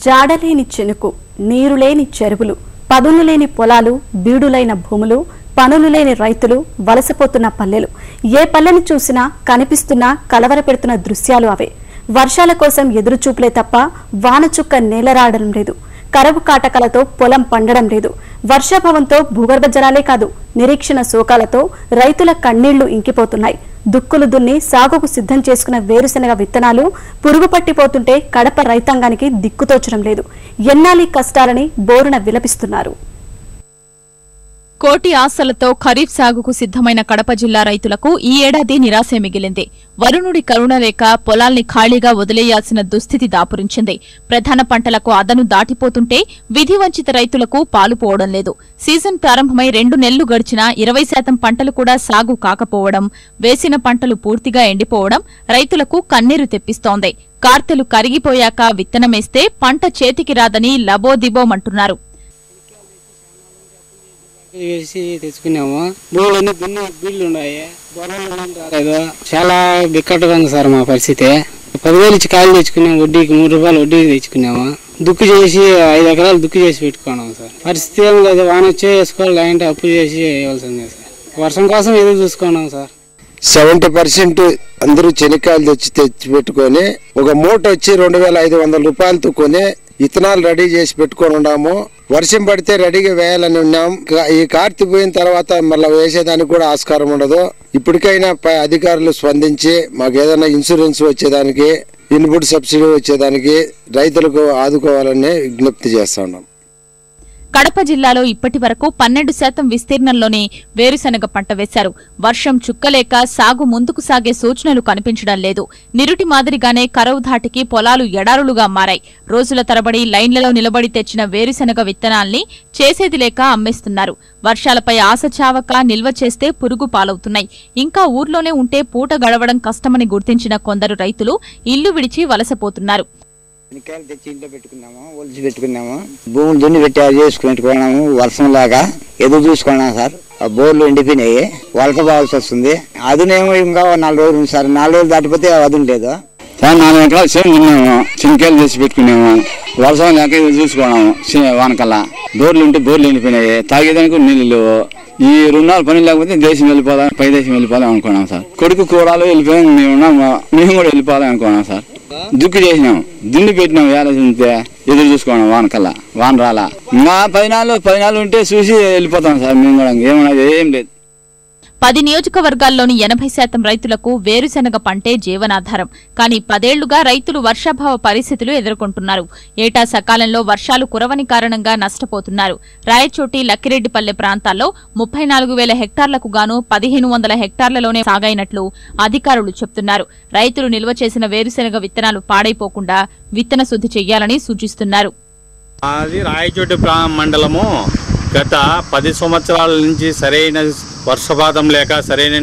జాడలేని చెనుకు, నీరులేని చెరువులు, పదునులేని పొలాలు, బీడులైన భూములు, పనులు లేని రైతులు, వలసపోతున్న పల్లెలు. ఏ పల్లెను చూసినా కనిపిస్తున్న కలవరపెడుతున్న దృశ్యాలు అవే. వర్షాల కోసం ఎదురుచూపులే తప్ప వానచుక్క నేలరాడడం లేదు. కరువు కాటకాలతో పొలం పండడం లేదు. వర్షాభావంతో భూగర్భ జలాలే కాదు, నిరీక్షణ శోకాలతో రైతుల కన్నీళ్లు ఇంకిపోతున్నాయి. దుక్కులు దున్ని సాగుకు సిద్ధం చేసుకున్న వేరుశెనగ విత్తనాలు పురుగు పట్టిపోతుంటే కడప రైతాంగానికి దిక్కుతోచడం లేదు. ఎన్నాలి కష్టాలని బోరున విలపిస్తున్నారు. కోటి ఆశలతో ఖరీఫ్ సాగుకు సిద్ధమైన కడప జిల్లా రైతులకు ఈ ఏడాది నిరాశే మిగిలింది. వరుణుడి కరుణ లేక పొలాల్ని ఖాళీగా వదిలేయాల్సిన దుస్థితి దాపురించింది. ప్రధాన పంటలకు అదను దాటిపోతుంటే విధివంచిత రైతులకు పాలుపోవడం లేదు. సీజన్ ప్రారంభమై 2 నెలలు గడిచినా 20% పంటలు కూడా సాగు కాకపోవడం, వేసిన పంటలు పూర్తిగా ఎండిపోవడం రైతులకు కన్నీరు తెప్పిస్తోంది. కార్తెలు కరిగిపోయాక విత్తనమేస్తే పంట చేతికి రాదని లబోదిబోమంటున్నారు. వేసి తెచ్చుకున్నాము. భూములన్నీ దున్ని బిల్లు ఉన్నాయి, బొరలు రాలేదు. చాలా బిక్కట్టుగా ఉంది సార్ మా పరిస్థితి. 10,000 ఇచ్చి కాయలు తెచ్చుకున్నాము. వడ్డీకి 3 రూపాయలు వడ్డీకి తెచ్చుకున్నాము. దుక్కు చేసి 5 ఎకరాలు దుక్కు చేసి పెట్టుకున్నాము సార్. పరిస్థితి ఏం లేదు, వాన వచ్చి వేసుకోవాలి, లేదంటే అప్పు చేసి వేయవలసిందే సార్. వర్షం కోసం ఎదురు చూసుకున్నాం సార్. 70% అందరూ చెనిక్కాయలు తెచ్చి పెట్టుకొని ఒక మూట వచ్చి 2,500 రూపాయలతో కొని విత్తనాలు రెడీ చేసి పెట్టుకొని ఉన్నాము. వర్షం పడితే రెడీగా వేయాలని ఉన్నాం. ఈ కార్తీ పోయిన తర్వాత మళ్ళీ వేసేదానికి కూడా ఆస్కారం ఉండదు. ఇప్పటికైనా అధికారులు స్పందించి మాకు ఏదైనా ఇన్సూరెన్స్ వచ్చేదానికి, ఇన్పుట్ సబ్సిడీ వచ్చేదానికి రైతులకు ఆదుకోవాలని విజ్ఞప్తి చేస్తా ఉన్నాం. కడప జిల్లాలో ఇప్పటి వరకు 12% విస్తీర్ణంలోనే వేరుశెనగ పంట వేశారు. వర్షం చుక్కలేక సాగు ముందుకు సాగే సూచనలు కనిపించడం లేదు. నిరుటి మాదిరిగానే కరువు ధాటికి పొలాలు ఎడారులుగా మారాయి. రోజుల తరబడి లైన్లలో నిలబడి తెచ్చిన వేరుశెనగ విత్తనాల్ని చేసేది లేక అమ్మేస్తున్నారు. వర్షాలపై ఆశ చావక నిల్వ చేస్తే పురుగు పాలవుతున్నాయి. ఇంకా ఊర్లోనే ఉంటే పూట గడవడం కష్టమని గుర్తించిన కొందరు రైతులు ఇల్లు విడిచి వలసపోతున్నారు. శనక్కాయలు తెచ్చి ఇంట్లో పెట్టుకున్నాము, ఒలిచి పెట్టుకున్నాము. భూములు దున్ని పెట్టి చేసుకున్నాము. వర్షం లాగా ఎదురు చూసుకున్నాం సార్. ఆ బోర్లు ఎండిపోయినాయి, వలస పోవాల్సి వస్తుంది. అదునేమో ఇంకా 4 రోజులు ఉంది సార్. 4 రోజులు దాటిపోతే అదును లేదు. 4 ఎకరాలు చేను తిన్నాము, శనక్కాయలు తెచ్చి పెట్టుకున్నాము. వర్షం లేక ఎదురు చూసుకున్నాము. వానకల్లా బోర్లు ఉంటే బోర్లు ఎండిపోయినాయి, తాగేదానికి నీళ్ళు లేవు. ఈ 2 నాలుగు పని లేకపోతే దేశం వెళ్ళిపోదాం, పై దేశం వెళ్ళిపోదాం అనుకున్నాం సార్. కొడుకు కూడాలు వెళ్ళిపోయాం, మేము కూడా వెళ్ళిపోదాం అనుకున్నాం సార్. దుక్కు చేసినాం, దున్ని పెట్టినాం, వేళ ఎదురు చూసుకోవడం వానకల్లా. వాన రాలా. ఇంకా 14 ఉంటే చూసి వెళ్ళిపోతాం సార్. మేము కూడా ఏమన్నా ఏం లేదు. 10 నియోజకవర్గాల్లోని 80% రైతులకు వేరుశెనగ పంటే జీవనాధారం. కానీ 10 ఏళ్లుగా రైతులు వర్షాభావ పరిస్థితులు ఎదుర్కొంటున్నారు. ఏటా సకాలంలో వర్షాలు కురవని కారణంగా నష్టపోతున్నారు. రాయచోటి, లక్కిరెడ్డిపల్లె ప్రాంతాల్లో 34,000 హెక్టార్లకు గాను 1,500 హెక్టార్లలోనే సాగైనట్లు అధికారులు చెబుతున్నారు. రైతులు నిల్వ చేసిన వేరుశెనగ విత్తనాలు పాడైపోకుండా విత్తన శుద్ధి చెయ్యాలని సూచిస్తున్నారు. రాయచోటి మండలము గత 10 సంవత్సరాల నుంచి సరైన వర్షపాతం లేక, సరైన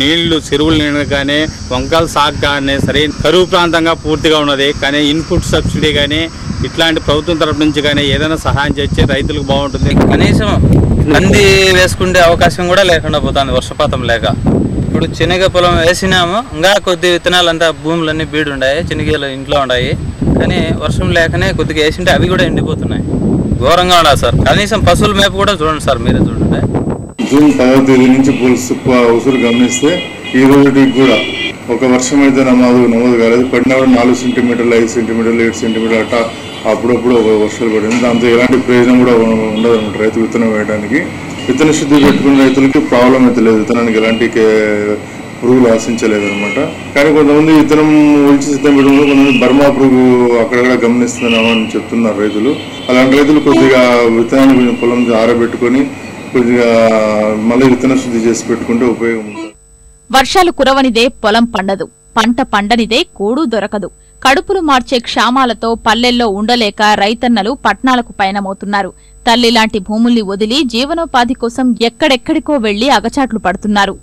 నీళ్లు చెరువులు నిండగానే, వంకల సాగు కానీ సరైన కరువు ప్రాంతంగా పూర్తిగా ఉన్నది. కానీ ఇన్పుట్ సబ్సిడీ కానీ ఇట్లాంటి ప్రభుత్వం తరపు నుంచి కానీ ఏదైనా సహాయం చేస్తే రైతులకు బాగుంటుంది. కనీసం కంది వేసుకునే అవకాశం కూడా లేకుండా పోతుంది వర్షపాతం లేక. ఇప్పుడు శనగ పొలం వేసినాము, ఇంకా కొద్ది విత్తనాలంతా భూములన్నీ బీడు ఉన్నాయి, శనగలు ఇంట్లో ఉన్నాయి. కానీ వర్షం లేకనే కొద్దిగా వేసింటే అవి కూడా ఎండిపోతున్నాయి. ఘోరంగా ఉండాలి సార్. కనీసం పశువుల మేపు కూడా చూడండి సార్, మీరే చూడండి. జూన్ 10వ తేదీ నుంచి ఉసురు గమనిస్తే ఈ రోజుకి కూడా ఒక వర్షం అయితే నమోదు కాలేదు. పడినా కూడా 4 సెంటీమీటర్లు, 5 సెంటీమీటర్లు, 7 సెంటీమీటర్లు అట్టా అప్పుడప్పుడు ఒక వర్షాలు పడింది. దాంతో ఎలాంటి ప్రయోజనం కూడా ఉండదు అనమాట రైతు విత్తనం వేయడానికి. విత్తన శుద్ధి పెట్టుకున్న రైతులకి ప్రాబ్లం అయితే లేదు, విత్తనానికి ఎలాంటి పురుగులు ఆశించలేదు అనమాట. కానీ కొంతమంది విత్తనం ఒలిచి సిద్ధం పెట్టడంలో కొంతమంది బర్మా పురుగు అక్కడక్కడ గమనిస్తున్నాము అని చెప్తున్నారు రైతులు. అలాంటి రైతులు కొద్దిగా విత్తనాన్ని పొలం ఆరబెట్టుకొని కొద్దిగా మళ్ళీ విత్తన శుద్ధి చేసి పెట్టుకుంటే ఉపయోగం ఉంటుంది. వర్షాలు కురవనిదే పొలం పండదు, పంట పండనిదే కూడు దొరకదు. కడుపులు మార్చే క్షామాలతో పల్లెల్లో ఉండలేక రైతన్నలు పట్నాలకు పయనమవుతున్నారు. తల్లిలాంటి భూముల్ని వదిలి జీవనోపాధి కోసం ఎక్కడెక్కడికో వెళ్లి అగచాట్లు పడుతున్నారు.